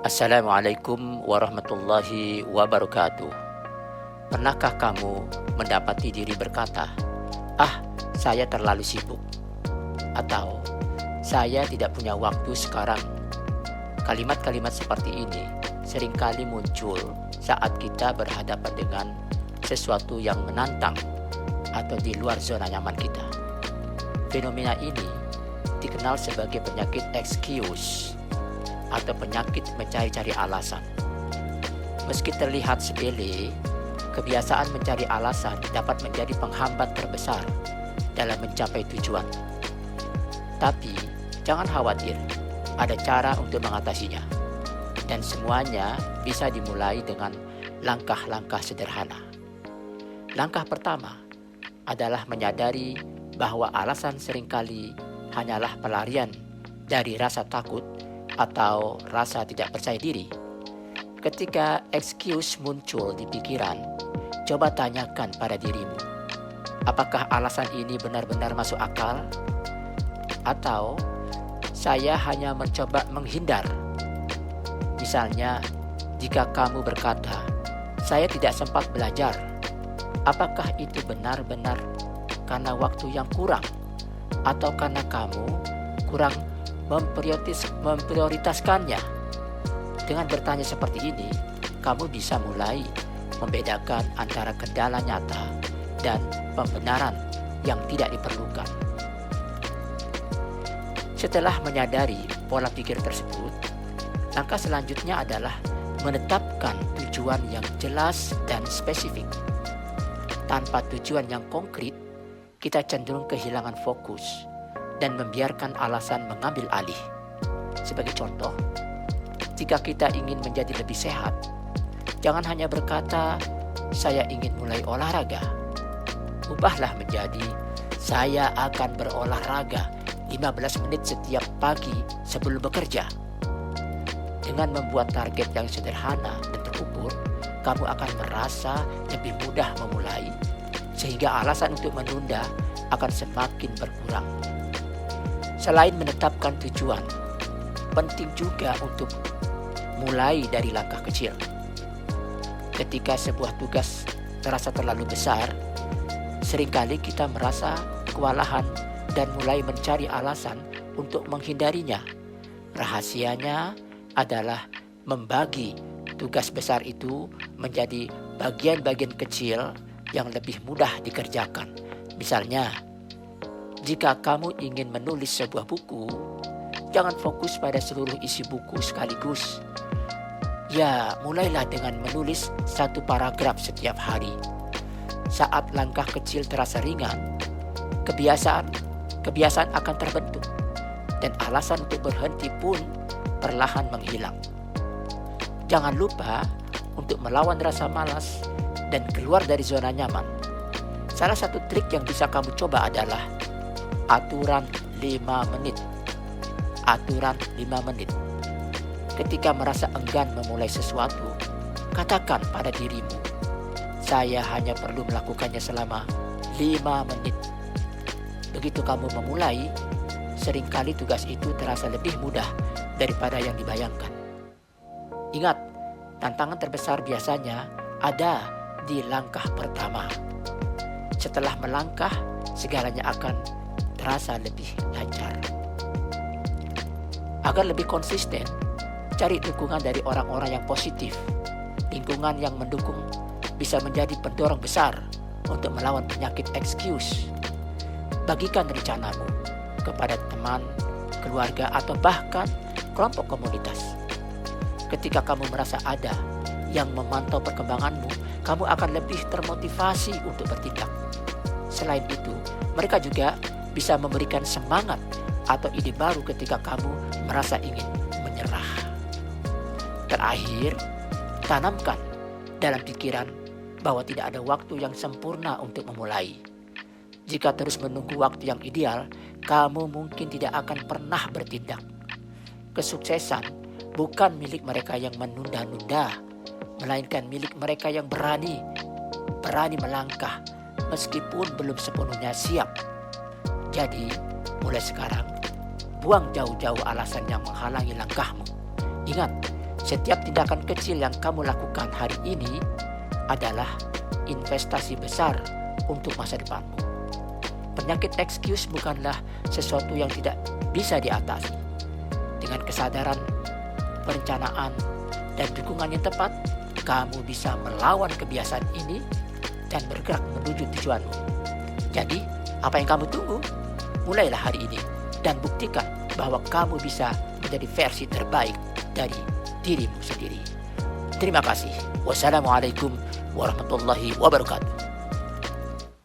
Assalamualaikum warahmatullahi wabarakatuh. Pernahkah kamu mendapati diri berkata, saya terlalu sibuk, atau saya tidak punya waktu sekarang? Kalimat-kalimat seperti ini seringkali muncul saat kita berhadapan dengan sesuatu yang menantang atau di luar zona nyaman kita. Fenomena ini dikenal sebagai penyakit excuse atau penyakit mencari-cari alasan. Meski terlihat sepele, kebiasaan mencari alasan dapat menjadi penghambat terbesar dalam mencapai tujuan. Tapi jangan khawatir, ada cara untuk mengatasinya. Dan semuanya bisa dimulai dengan langkah-langkah sederhana. Langkah pertama adalah menyadari bahwa alasan seringkali hanyalah pelarian dari rasa takut atau rasa tidak percaya diri. Ketika excuse muncul di pikiran, coba tanyakan pada dirimu, apakah alasan ini benar-benar masuk akal? Atau saya hanya mencoba menghindar? Misalnya, jika kamu berkata, saya tidak sempat belajar, apakah itu benar-benar karena waktu yang kurang? Atau karena kamu kurang memprioritaskannya? Dengan bertanya seperti ini, kamu bisa mulai membedakan antara kendala nyata dan pembenaran yang tidak diperlukan. Setelah menyadari pola pikir tersebut, langkah selanjutnya adalah menetapkan tujuan yang jelas dan spesifik. Tanpa tujuan yang konkret, kita cenderung kehilangan fokus dan membiarkan alasan mengambil alih. Sebagai contoh, jika kita ingin menjadi lebih sehat, jangan hanya berkata, saya ingin mulai olahraga. Ubahlah menjadi, saya akan berolahraga 15 menit setiap pagi sebelum bekerja. Dengan membuat target yang sederhana dan terukur, kamu akan merasa lebih mudah memulai, sehingga alasan untuk menunda akan semakin berkurang. Selain menetapkan tujuan, penting juga untuk mulai dari langkah kecil. Ketika sebuah tugas terasa terlalu besar, seringkali kita merasa kewalahan dan mulai mencari alasan untuk menghindarinya. Rahasianya adalah membagi tugas besar itu menjadi bagian-bagian kecil yang lebih mudah dikerjakan. Misalnya, jika kamu ingin menulis sebuah buku, jangan fokus pada seluruh isi buku sekaligus. Ya, mulailah dengan menulis 1 paragraf setiap hari. Saat langkah kecil terasa ringan, kebiasaan akan terbentuk, dan alasan untuk berhenti pun perlahan menghilang. Jangan lupa untuk melawan rasa malas dan keluar dari zona nyaman. Salah satu trik yang bisa kamu coba adalah aturan 5 menit. Aturan 5 menit. Ketika merasa enggan memulai sesuatu, katakan pada dirimu, saya hanya perlu melakukannya selama 5 menit. Begitu kamu memulai, seringkali tugas itu terasa lebih mudah daripada yang dibayangkan. Ingat, tantangan terbesar biasanya ada di langkah pertama. Setelah melangkah, segalanya akan terasa lebih lancar. Agar lebih konsisten, cari dukungan dari orang-orang yang positif. Lingkungan yang mendukung bisa menjadi pendorong besar untuk melawan penyakit excuse. Bagikan rencanamu kepada teman, keluarga, atau bahkan kelompok komunitas. Ketika kamu merasa ada yang memantau perkembanganmu, kamu akan lebih termotivasi untuk bertindak. Selain itu, mereka juga bisa memberikan semangat atau ide baru ketika kamu merasa ingin menyerah. Terakhir, tanamkan dalam pikiran bahwa tidak ada waktu yang sempurna untuk memulai. Jika terus menunggu waktu yang ideal, kamu mungkin tidak akan pernah bertindak. Kesuksesan bukan milik mereka yang menunda-nunda, melainkan milik mereka yang berani melangkah meskipun belum sepenuhnya siap. Jadi, mulai sekarang, buang jauh-jauh alasan yang menghalangi langkahmu. Ingat, Setiap tindakan kecil yang kamu lakukan hari ini adalah investasi besar untuk masa depanmu. Penyakit excuse bukanlah sesuatu yang tidak bisa diatasi. Dengan kesadaran, perencanaan, dan dukungan yang tepat, kamu bisa melawan kebiasaan ini dan bergerak menuju tujuanmu. Jadi, apa yang kamu tunggu? Mulailah hari ini dan buktikan bahwa kamu bisa menjadi versi terbaik dari dirimu sendiri. Terima kasih. Wassalamualaikum warahmatullahi wabarakatuh.